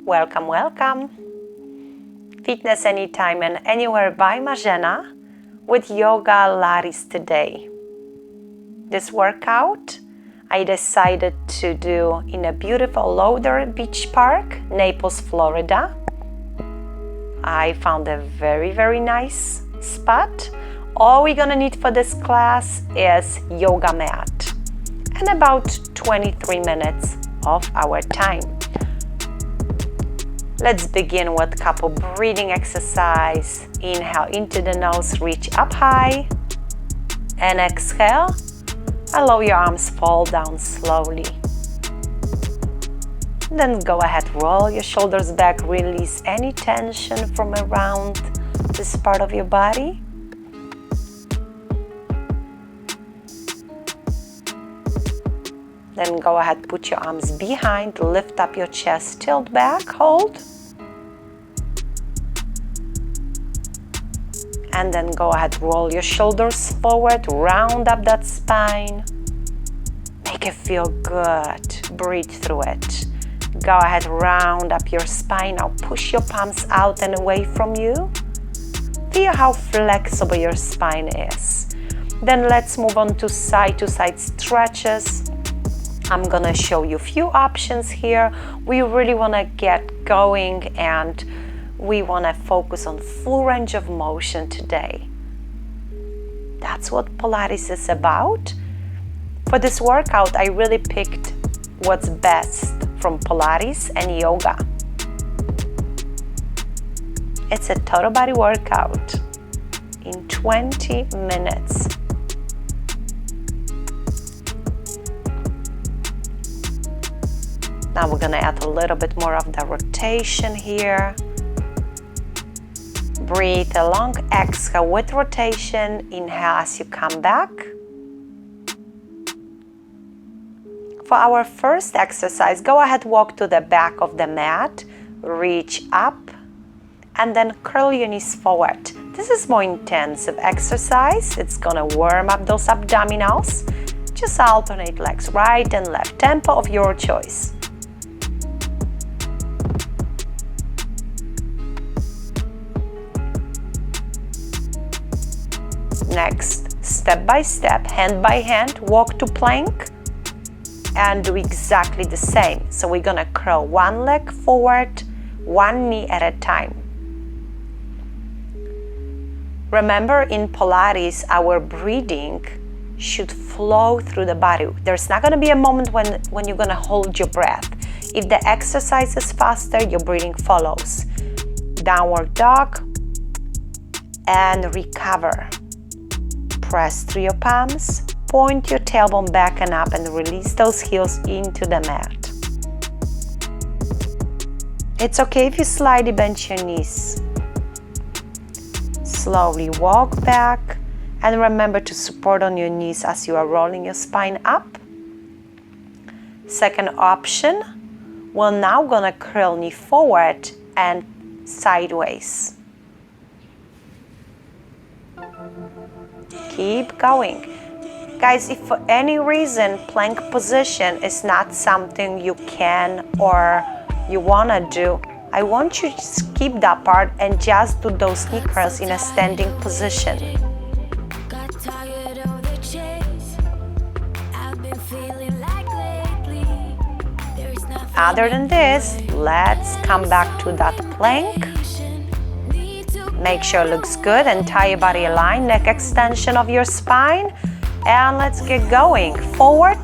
Welcome, welcome. Fitness anytime and anywhere by Marzena with Yogalates today. This workout I decided to do in a beautiful Lowdermilk beach park, Naples, Florida. I found a very nice spot. All we're gonna need for this class is yoga mat and about 23 minutes of our time. Let's begin with a couple breathing exercise. Inhale into the nose, reach up high, and exhale. Allow your arms fall down slowly. Then go ahead, roll your shoulders back, release any tension from around this part of your body. Then go ahead, put your arms behind, lift up your chest, tilt back, hold. And then go ahead, roll your shoulders forward, round up that spine. Make it feel good, breathe through it. Go ahead, round up your spine. Now push your palms out and away from you. Feel how flexible your spine is. Then let's move on to side stretches. I'm gonna show you a few options here. We really wanna get going and we wanna focus on full range of motion today. That's what Pilates is about. For this workout, I really picked what's best from Pilates and yoga. It's a total body workout in 20 minutes. Now we're gonna add a little bit more of the rotation here. Breathe along, exhale with rotation, inhale as you come back. For our first exercise, go ahead, walk to the back of the mat, reach up, and then curl your knees forward. This is more intensive exercise. It's gonna warm up those abdominals. Just alternate legs, right and left, tempo of your choice. Next, step by step, hand by hand, walk to plank and do exactly the same. So we're gonna curl one leg forward, one knee at a time. Remember, in Pilates, our breathing should flow through the body. There's not gonna be a moment when you're gonna hold your breath. If the exercise is faster, your breathing follows. Downward dog and recover. Press through your palms, point your tailbone back and up and release those heels into the mat. It's okay if you slightly bend your knees. Slowly walk back and remember to support on your knees as you are rolling your spine up. Second option, we're now gonna curl knee forward and sideways. Keep going. Guys, if for any reason plank position is not something you can or you wanna do, I want you to skip that part and just do those knee curls in a standing position. Other than this, let's come back to that plank. Make sure it looks good, entire body aligned, neck extension of your spine, and let's get going. Forward,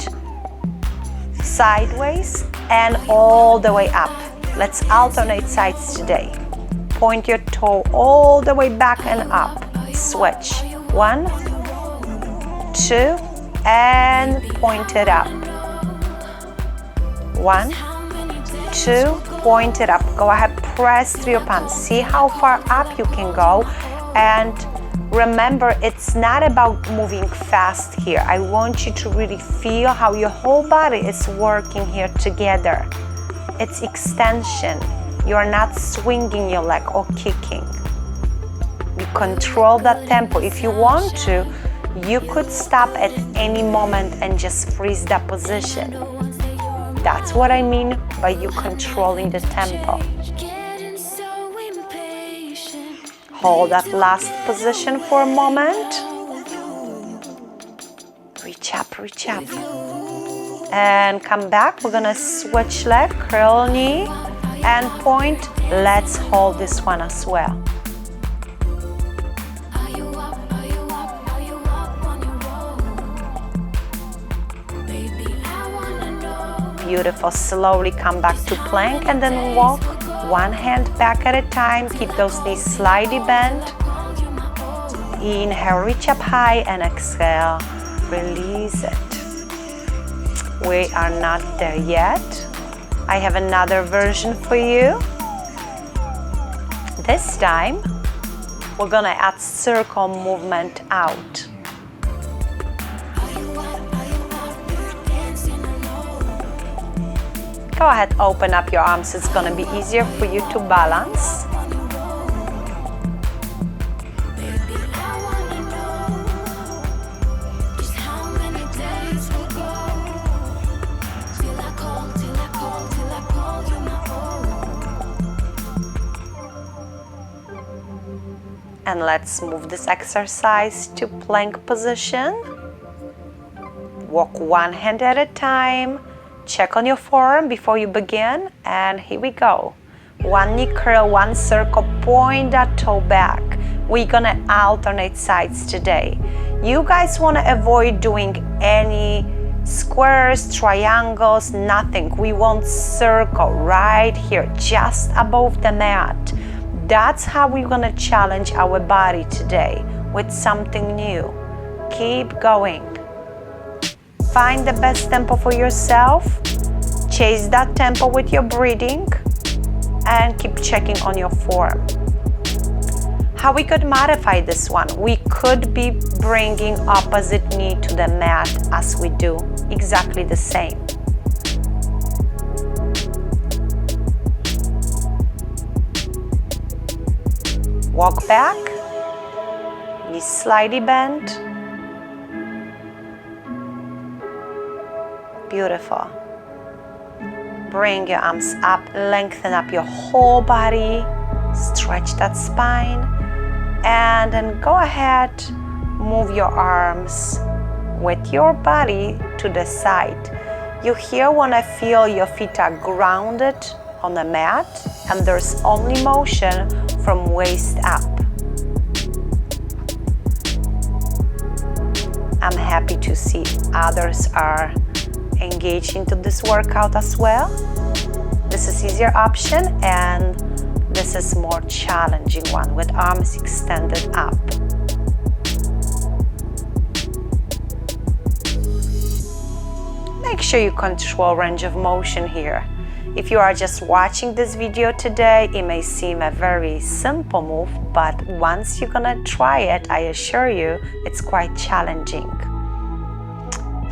sideways, and all the way up. Let's alternate sides today. Point your toe all the way back and up. Switch. 1, 2, and point it up. 1, 2, point it up. Go ahead, press through your palms. See how far up you can go. And remember, it's not about moving fast here. I want you to really feel how your whole body is working here together. It's extension. You're not swinging your leg or kicking. You control that tempo. If you want to, you could stop at any moment and just freeze that position. That's what I mean by you controlling the tempo. Hold that last position for a moment. Reach up, reach up. And come back. We're gonna switch leg, curl knee and point. Let's hold this one as well. Beautiful. Slowly come back to plank and then walk one hand back at a time. Keep those knees slightly bent. Inhale, reach up high, and exhale, release it. We are not there yet. I have another version for you. This time, we're gonna add circle movement out. Go ahead, open up your arms. It's gonna be easier for you to balance. And let's move this exercise to plank position. Walk one hand at a time. Check on your forearm before you begin. And here we go. One knee curl, one circle, point that toe back. We're gonna alternate sides today. You guys wanna avoid doing any squares, triangles, nothing. We want circle right here, just above the mat. That's how we're gonna challenge our body today with something new. Keep going. Find the best tempo for yourself. Chase that tempo with your breathing and keep checking on your form. How we could modify this one? We could be bringing opposite knee to the mat as we do exactly the same. Walk back, knees slightly bent. Beautiful. Bring your arms up, lengthen up your whole body, stretch that spine, and then go ahead, move your arms with your body to the side. You here want to feel your feet are grounded on the mat, and there's only motion from waist up. I'm happy to see others are engaged into this workout as well. This is easier option, and this is more challenging one with arms extended up. Make sure you control range of motion here. If you are just watching this video today, it may seem a very simple move, but once you're gonna try it, I assure you, it's quite challenging.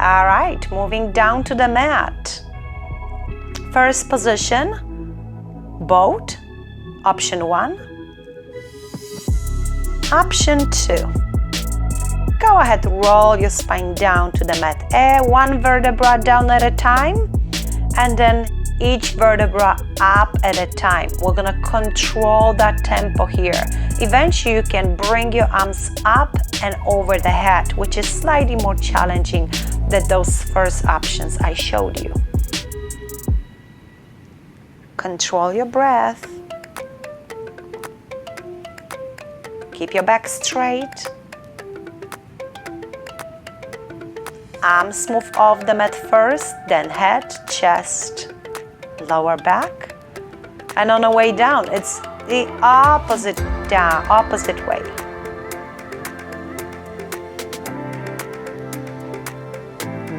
All right, moving down to the mat. First position, boat, option 1. Option 2. Go ahead, roll your spine down to the mat. One vertebra down at a time, and then each vertebra up at a time. We're gonna control that tempo here. Eventually you can bring your arms up and over the head, which is slightly more challenging than those first options I showed you. Control your breath. Keep your back straight. Arms move off the mat first, then head, chest, lower back. And on the way down, it's the opposite way.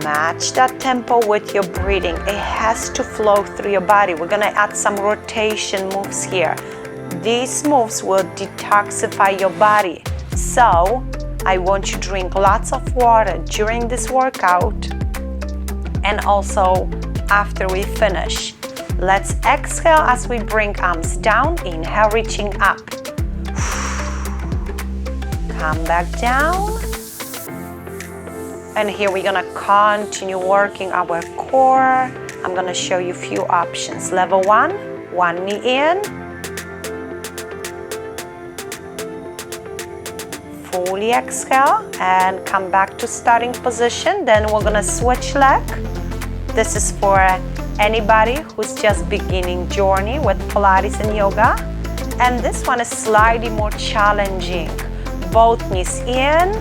Match that tempo with your breathing. It has to flow through your body. We're gonna add some rotation moves here. These moves will detoxify your body. So I want you to drink lots of water during this workout and also after we finish. Let's exhale as we bring arms down. Inhale, reaching up. Come back down. And here we're gonna continue working our core, I'm gonna show you a few options. Level 1, one knee in. Fully exhale and come back to starting position. Then we're gonna switch leg. This is for anybody who's just beginning journey with Pilates and yoga. And this one is slightly more challenging. Both knees in.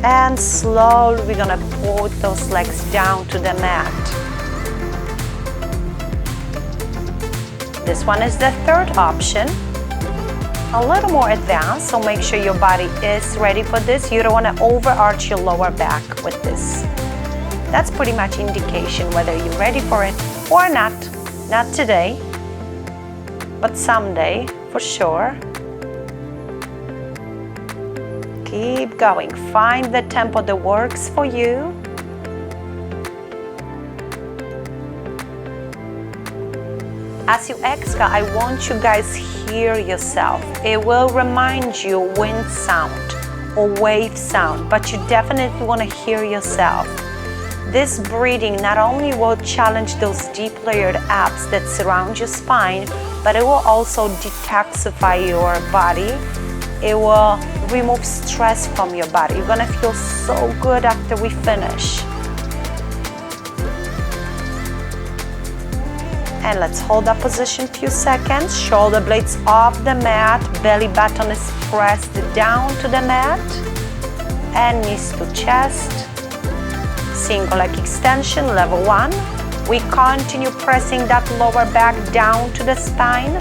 And slowly we're gonna put those legs down to the mat. This one is the third option. A little more advanced, so make sure your body is ready for this. You don't wanna overarch your lower back with this. That's pretty much indication whether you're ready for it or not. Not today, but someday for sure. Keep going. Find the tempo that works for you. As you exhale, I want you guys hear yourself. It will remind you wind sound or wave sound, but you definitely want to hear yourself. This breathing not only will challenge those deep layered abs that surround your spine, but it will also detoxify your body. It will remove stress from your body. You're gonna feel so good after we finish. And let's hold that position a few seconds. Shoulder blades off the mat, belly button is pressed down to the mat, and knees to chest. Single leg extension, level 1. We continue pressing that lower back down to the spine.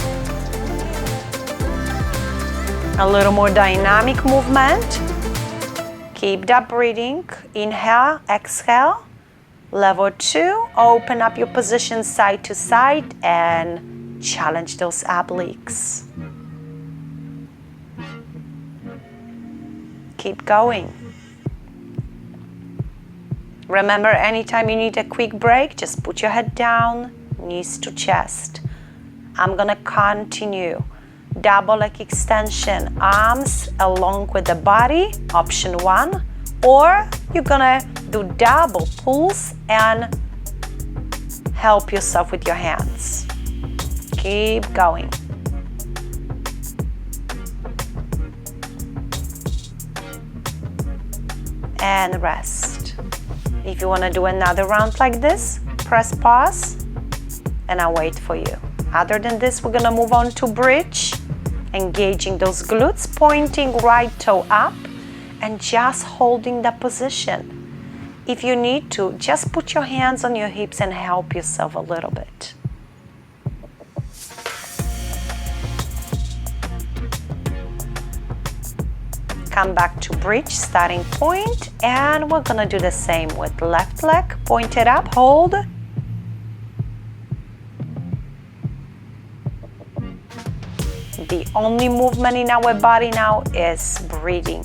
A little more dynamic movement. Keep that breathing. Inhale, exhale. Level 2, open up your position side to side and challenge those obliques. Keep going. Remember, anytime you need a quick break, just put your head down, knees to chest. I'm gonna continue. Double leg extension, arms along with the body, option 1. Or you're gonna do double pulls and help yourself with your hands. Keep going. And rest. If you wanna do another round like this, press pause and I'll wait for you. Other than this, we're gonna move on to bridge, engaging those glutes, pointing right toe up and just holding that position. If you need to, just put your hands on your hips and help yourself a little bit. Come back to bridge, starting point, and we're gonna do the same with left leg, point it up, hold. The only movement in our body now is breathing.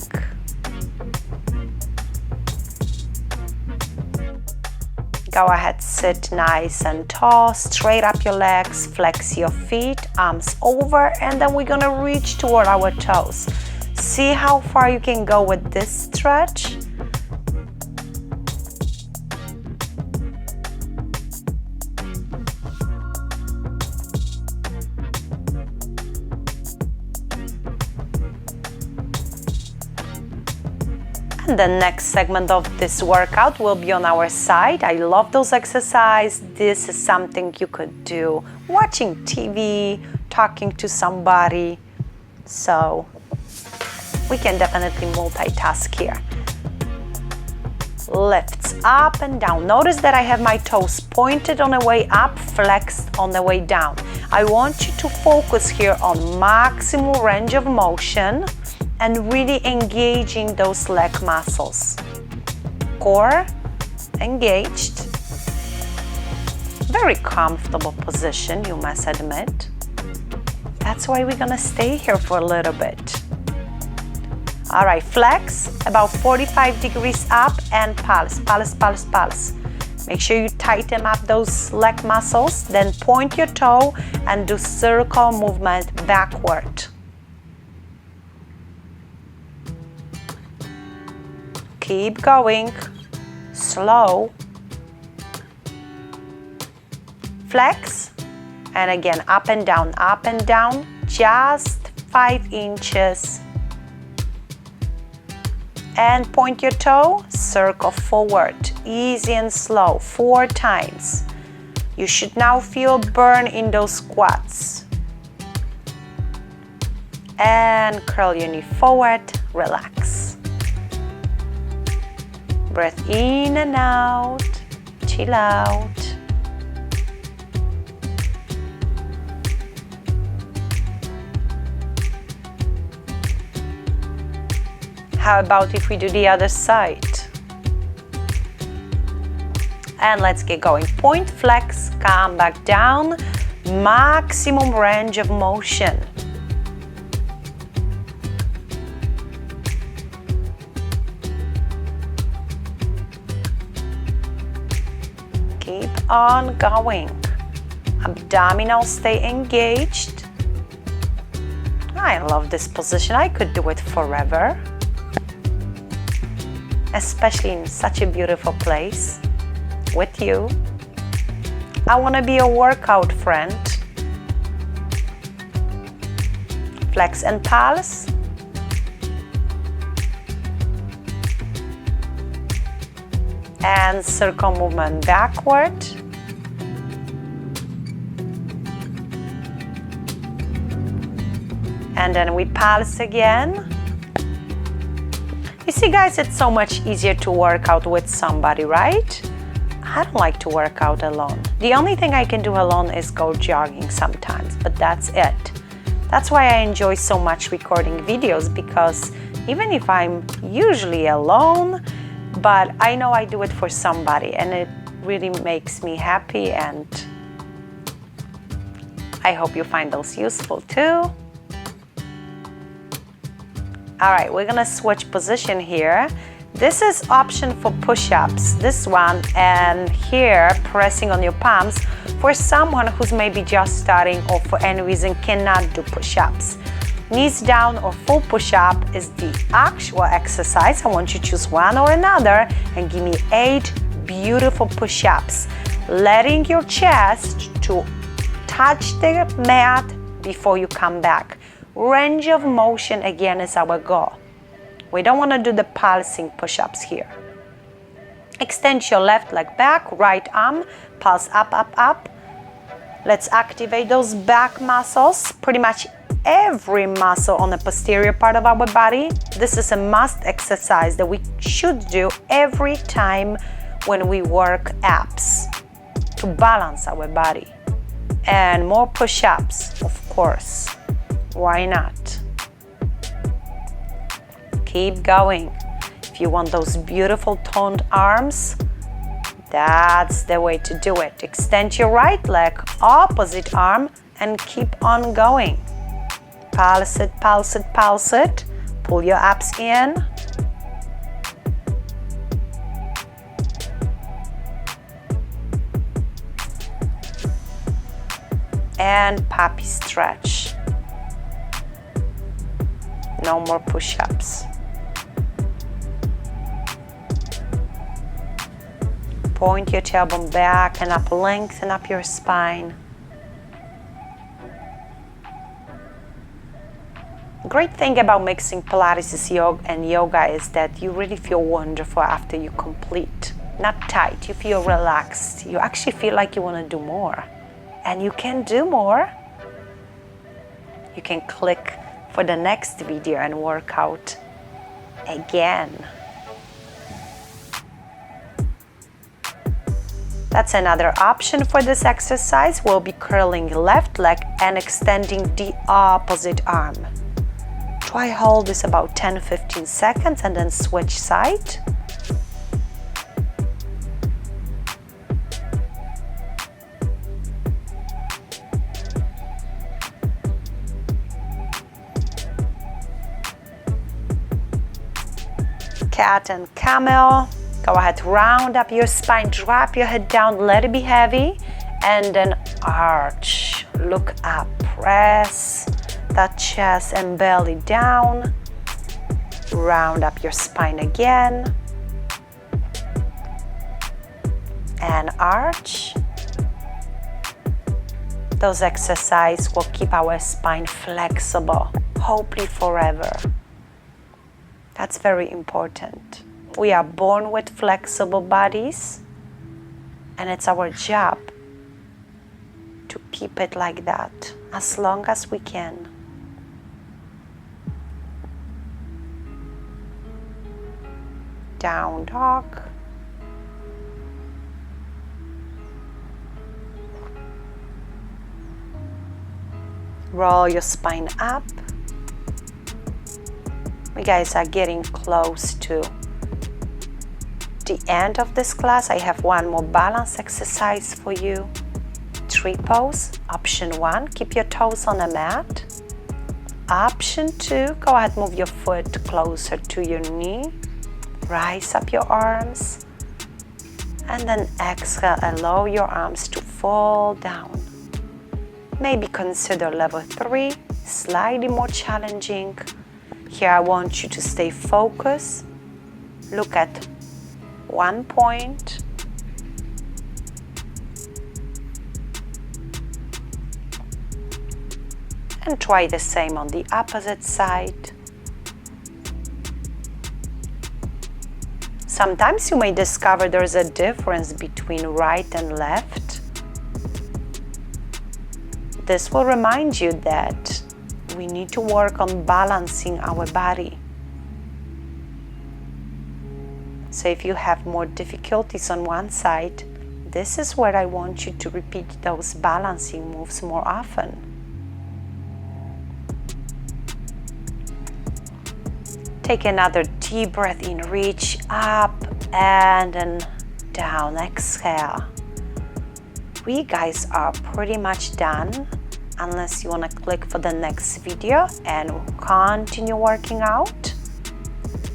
Go ahead, sit nice and tall, straight up your legs, flex your feet, arms over, and then we're gonna reach toward our toes. See how far you can go with this stretch. And the next segment of this workout will be on our side. I love those exercises. This is something you could do watching TV, talking to somebody. So we can definitely multitask here. Lifts up and down. Notice that I have my toes pointed on the way up, flexed on the way down. I want you to focus here on maximum range of motion and really engaging those leg muscles. Core engaged. Very comfortable position, you must admit. That's why we're gonna stay here for a little bit. All right, flex about 45 degrees up and pulse, pulse, pulse, pulse. Make sure you tighten up those leg muscles, then point your toe and do circle movement backward. Keep going, slow. flex, and again up and down, just 5 inches. And point your toe, circle forward, easy and slow, 4 times. You should now feel burn in those squats. And curl your knee forward, relax. Breath in and out, chill out. How about if we do the other side? And let's get going. Point, flex, come back down. Maximum range of motion. Keep on going. Abdominals stay engaged. I love this position. I could do it forever. Especially in such a beautiful place with you. I want to be a workout friend. Flex and pulse. And circle movement backward. And then we pulse again. You see, guys, it's so much easier to work out with somebody, right? I don't like to work out alone. The only thing I can do alone is go jogging sometimes, but that's it. That's why I enjoy so much recording videos, because even if I'm usually alone, but I know I do it for somebody, and it really makes me happy, and I hope you find those useful too. All right, we're gonna switch position here. This is option for push-ups, this one, and here pressing on your palms for someone who's maybe just starting or for any reason cannot do push-ups. Knees down or full push-up is the actual exercise. I want you to choose one or another and give me 8 beautiful push-ups, letting your chest to touch the mat before you come back. Range of motion again is our goal. We don't want to do the pulsing push-ups here. Extend your left leg back, right arm, pulse up, up, up. Let's activate those back muscles, pretty much every muscle on the posterior part of our body. This is a must exercise that we should do every time when we work abs to balance our body. And more push-ups, of course. Why not? Keep going. If you want those beautiful toned arms, that's the way to do it. Extend your right leg, opposite arm, and keep on going. Pulse it, pulse it, pulse it. Pull your abs in. And puppy stretch. No more push-ups. Point your tailbone back and up, lengthen up your spine. Great thing about mixing Pilates and yoga is that you really feel wonderful after you complete. Not tight, you feel relaxed. You actually feel like you want to do more. And you can do more. You can click for the next video and work out again. That's another option for this exercise. We'll be curling left leg and extending the opposite arm. Try hold this about 10-15 seconds and then switch side. Cat and camel. Go ahead, round up your spine, drop your head down, let it be heavy, and then arch, look up, press that chest and belly down, round up your spine again, and arch, Those exercises will keep our spine flexible, hopefully forever. That's very important. We are born with flexible bodies, and it's our job to keep it like that as long as we can. Down dog. Roll your spine up. We guys are getting close to the end of this class. I have one more balance exercise for you. Tree pose. Option 1, keep your toes on the mat. Option 2, go ahead, move your foot closer to your knee. Rise up your arms. And then exhale, allow your arms to fall down. Maybe consider level 3, slightly more challenging. Here I want you to stay focused. Look at one point. And try the same on the opposite side. Sometimes you may discover there's a difference between right and left. This will remind you that we need to work on balancing our body. So if you have more difficulties on one side, this is where I want you to repeat those balancing moves more often. Take another deep breath in, reach up and then down, exhale. We guys are pretty much done, unless you want to click for the next video and continue working out.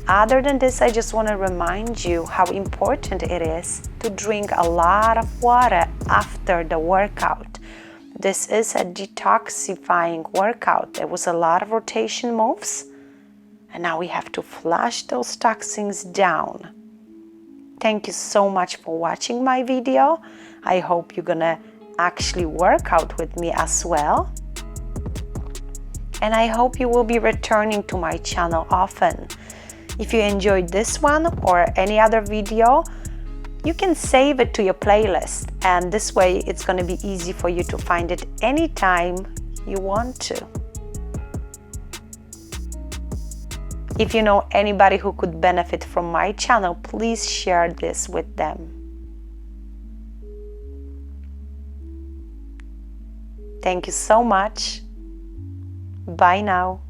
Other than this, I just want to remind you how important it is to drink a lot of water after the workout. This is a detoxifying workout. There was a lot of rotation moves, and now we have to flush those toxins down. Thank you so much for watching my video. I hope you're gonna actually work out with me as well. And I hope you will be returning to my channel often. If you enjoyed this one or any other video, you can save it to your playlist, and this way it's gonna be easy for you to find it anytime you want to. If you know anybody who could benefit from my channel, please share this with them. Thank you so much. Bye now.